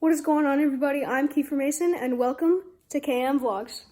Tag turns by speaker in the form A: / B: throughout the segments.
A: What is going on, everybody? I'm Kiefer Mason, and welcome to KM Vlogs.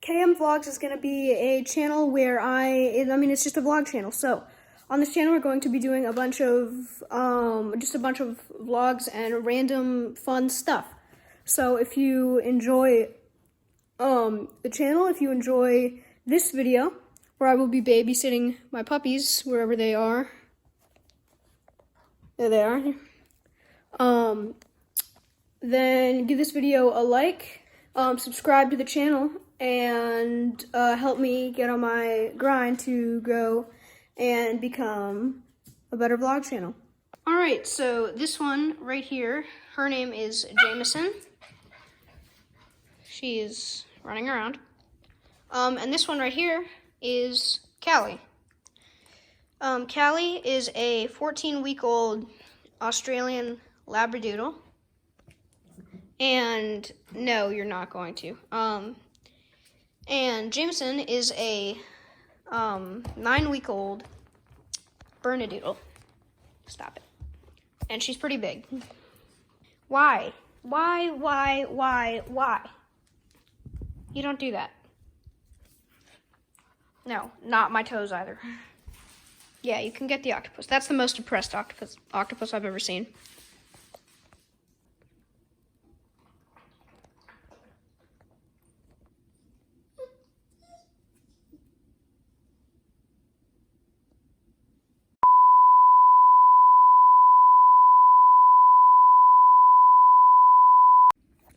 A: KM Vlogs is going to be a channel where it's just a vlog channel. So on this channel, we're going to be doing a bunch of vlogs and random fun stuff. So if you enjoy the channel, if you enjoy this video, where I will be babysitting my puppies wherever they are, there they are, then give this video a like, subscribe to the channel, and help me get on my grind to go and become a better vlog channel. Alright, so this one right here, her name is Jameson. She is running around. And this one right here is Kalei. Kalei is a 14-week-old Australian Labradoodle. And no, you're not going to. And Jameson is a 9-week-old Bernedoodle. Stop it. And she's pretty big. Why? Why? You don't do that. No, not my toes either. Yeah, you can get the octopus. That's the most depressed octopus I've ever seen.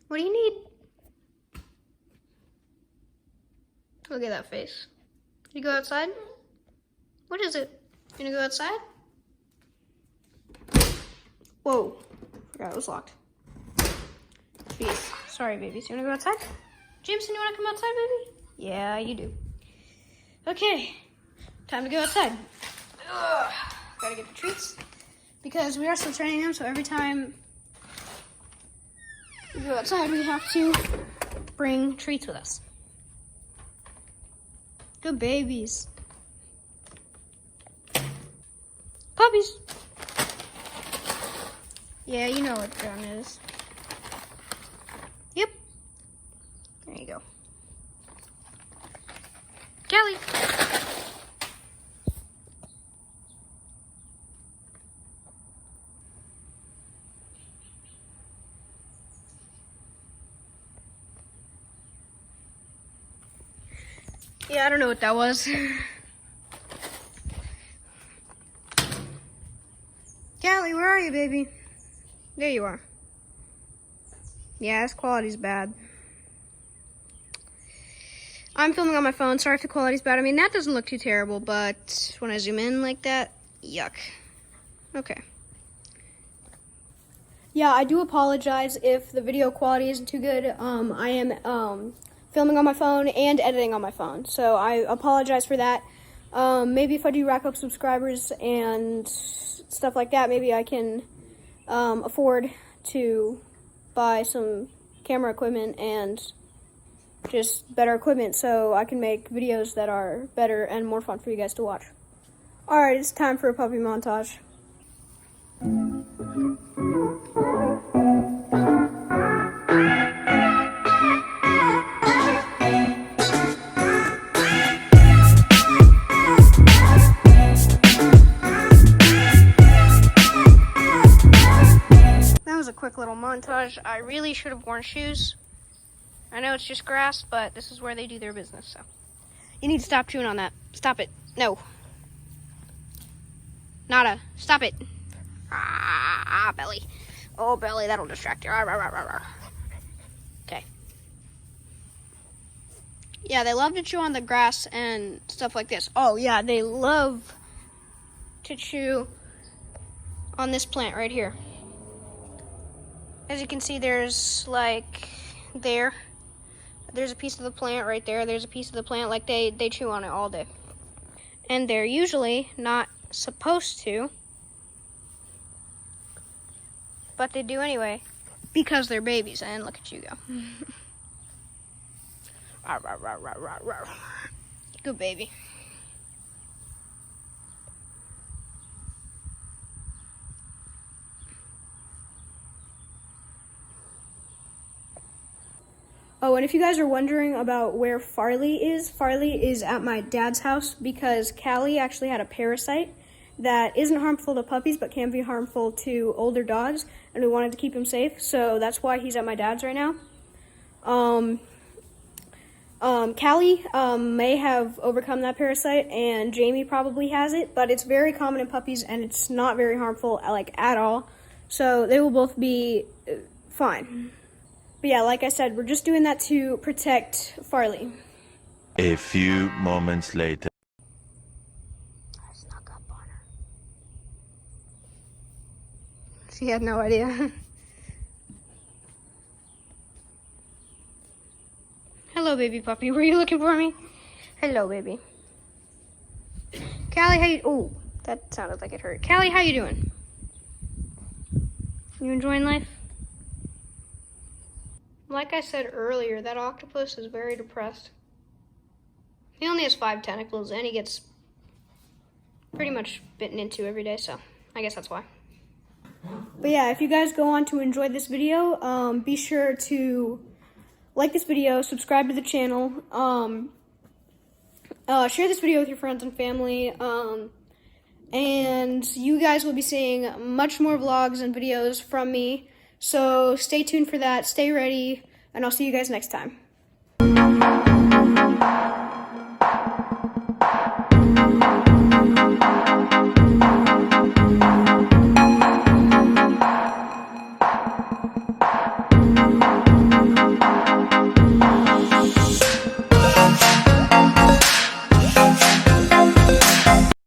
A: What do you need? Look at that face. You go outside? What is it? You gonna go outside? Whoa. Forgot it was locked. Jeez. Sorry, babies. You wanna go outside? Jameson, you wanna come outside, baby? Yeah, you do. Okay. Time to go outside. Ugh. Gotta get the treats. Because we are still training them, so every time we go outside, we have to bring treats with us. Good babies. Puppies. Yeah, you know what gun is. Yep. There you go. Kelly. Yeah, I don't know what that was. Callie, where are you, baby? There you are. Yeah, this quality's bad. I'm filming on my phone. Sorry if the quality's bad. I mean, that doesn't look too terrible, but when I zoom in like that, yuck. Okay. Yeah, I do apologize if the video quality isn't too good. I am filming on my phone and editing on my phone, so I apologize for that. Maybe if I do rack up subscribers and stuff like that, maybe I can afford to buy some camera equipment and just better equipment so I can make videos that are better and more fun for you guys to watch. Alright, it's time for a puppy montage. A quick little montage. I really should have worn shoes. I know it's just grass, but this is where they do their business, so. You need to stop chewing on that. Stop it. No. Nada. Stop it. Ah, belly. Oh, belly, that'll distract you. Okay. Yeah, they love to chew on the grass and stuff like this. Oh yeah, they love to chew on this plant right here. As you can see, there's like there's a piece of the plant right there. There's a piece of the plant, like they chew on it all day. And they're usually not supposed to, but they do anyway because they're babies. And look at you go. Good baby. Oh, and if you guys are wondering about where Farley is at my dad's house because Kalei actually had a parasite that isn't harmful to puppies but can be harmful to older dogs, and we wanted to keep him safe, so that's why he's at my dad's right now. Kalei may have overcome that parasite, and Jamie probably has it, but it's very common in puppies, and it's not very harmful, like, at all, so they will both be fine. But yeah, like I said, we're just doing that to protect Farley.
B: A few moments later.
A: I snuck up on her. She had no idea. Hello, baby puppy. Were you looking for me? Hello, baby. Kalei, how you... Oh, that sounded like it hurt. Kalei, how you doing? You enjoying life? Like I said earlier, that octopus is very depressed. He only has 5 tentacles, and he gets pretty much bitten into every day, so I guess that's why. But yeah, if you guys go on to enjoy this video, be sure to like this video, subscribe to the channel, share this video with your friends and family, and you guys will be seeing much more vlogs and videos from me. So stay tuned for that, stay ready, and I'll see you guys next time.